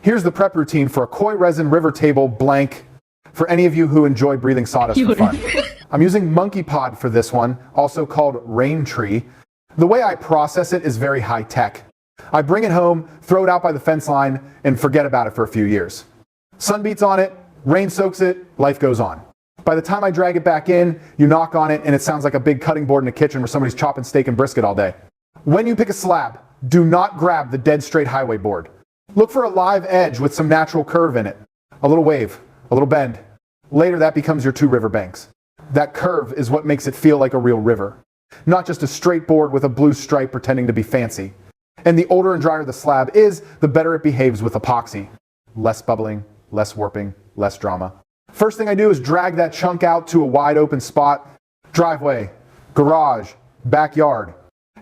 Here's the prep routine for a koi resin river table blank for any of you who enjoy breathing sawdust for fun. I'm using Monkeypod for this one, also called rain tree. The way I process it is very high tech. I bring it home, throw it out by the fence line, and forget about it for a few years. Sun beats on it, rain soaks it, life goes on. By the time I drag it back in, you knock on it and it sounds like a big cutting board in a kitchen where somebody's chopping steak and brisket all day. When you pick a slab, do not grab the dead straight highway board. Look for a live edge with some natural curve in it. A little wave, a little bend. Later that becomes your two river banks. That curve is what makes it feel like a real river. Not just a straight board with a blue stripe pretending to be fancy. And the older and drier the slab is, the better it behaves with epoxy. Less bubbling, less warping, less drama. First thing I do is drag that chunk out to a wide open spot. Driveway, garage, backyard.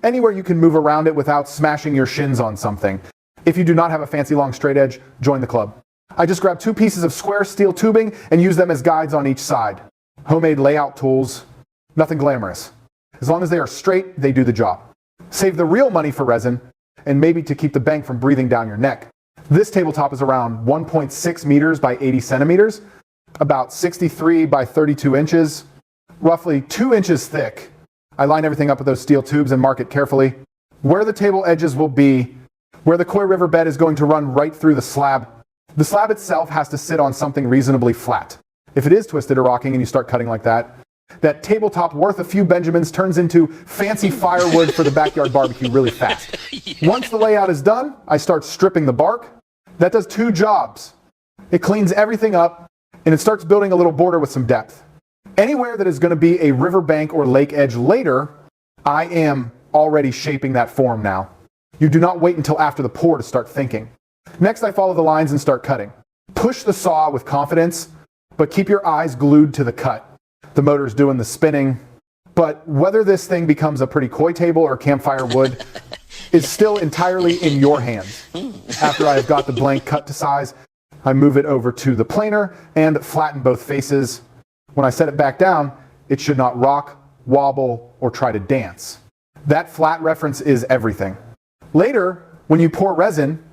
Anywhere you can move around it without smashing your shins on something. If you do not have a fancy long straight edge, join the club. I just grab 2 pieces of square steel tubing and use them as guides on each side. Homemade layout tools, nothing glamorous. As long as they are straight, they do the job. Save the real money for resin, and maybe to keep the bank from breathing down your neck. This tabletop is around 1.6 meters by 80 centimeters, about 63 by 32 inches, roughly 2 inches thick. I line everything up with those steel tubes and mark it carefully. Where the table edges will be, where the koi river bed is going to run right through the slab. The slab itself has to sit on something reasonably flat. If it is twisted or rocking and you start cutting like that, that tabletop worth a few Benjamins turns into fancy firewood for the backyard barbecue really fast. Once the layout is done, I start stripping the bark. That does 2 jobs. It cleans everything up and it starts building a little border with some depth. Anywhere that is going to be a riverbank or lake edge later, I am already shaping that form now. You do not wait until after the pour to start thinking. Next, I follow the lines and start cutting. Push the saw with confidence, but keep your eyes glued to the cut. The motor's doing the spinning, but whether this thing becomes a pretty koi table or campfire wood is still entirely in your hands. After I have got the blank cut to size, I move it over to the planer and flatten both faces. When I set it back down, it should not rock, wobble, or try to dance. That flat reference is everything. Later, when you pour resin,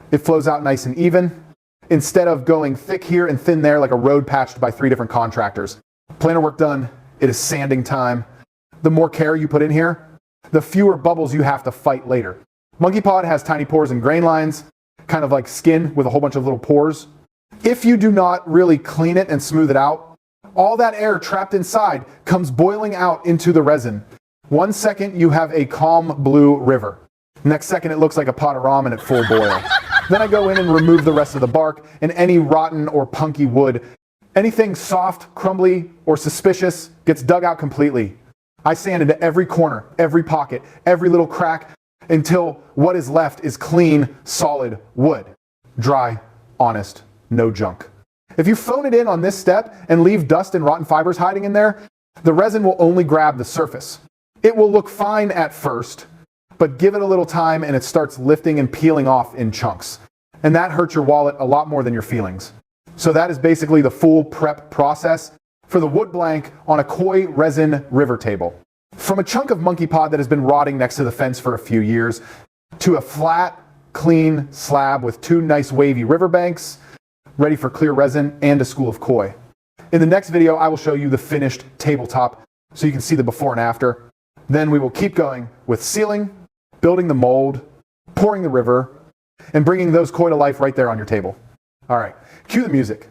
it flows out nice and even, instead of going thick here and thin there like a road patched by 3 different contractors. Planer work done, it is sanding time. The more care you put in here, the fewer bubbles you have to fight later. Monkeypod has tiny pores and grain lines, kind of like skin with a whole bunch of little pores. If you do not really clean it and smooth it out, all that air trapped inside comes boiling out into the resin. 1 second you have a calm blue river. Next second it looks like a pot of ramen at full boil. Then I go in and remove the rest of the bark and any rotten or punky wood. Anything soft, crumbly, or suspicious gets dug out completely. I sand into every corner, every pocket, every little crack until what is left is clean, solid wood. Dry, honest, no junk. If you phone it in on this step and leave dust and rotten fibers hiding in there, the resin will only grab the surface. It will look fine at first, but give it a little time and it starts lifting and peeling off in chunks. And that hurts your wallet a lot more than your feelings. So that is basically the full prep process for the wood blank on a koi resin river table. From a chunk of Monkeypod that has been rotting next to the fence for a few years, to a flat, clean slab with 2 nice wavy riverbanks, ready for clear resin and a school of koi. In the next video, I will show you the finished tabletop so you can see the before and after. Then we will keep going with sealing, building the mold, pouring the river, and bringing those koi to life right there on your table. All right, cue the music.